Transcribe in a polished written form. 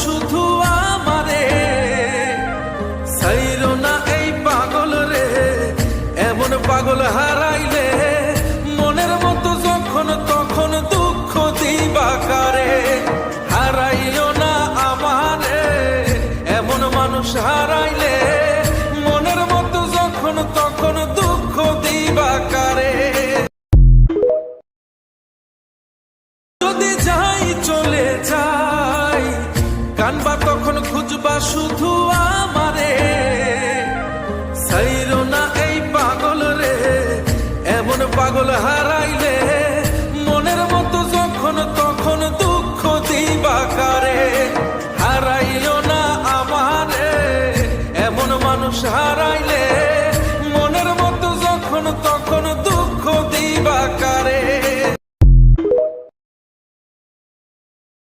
শুধু আমারে, সাইরো না এই পাগল রে। এমন পাগল হারাইলে মনের মতো যখন তখন দুঃখ দিবা কারে। হারাইও না আমারে, এমন মানুষ হারাইলে মনের মতো যখন তখন দুঃখ দিবা কারে। যদি যাই চলে যাই কানবা তখন খুঁজবা শুধু আমারে, সাইরো না এই পাগল রে। এমন পাগল হারা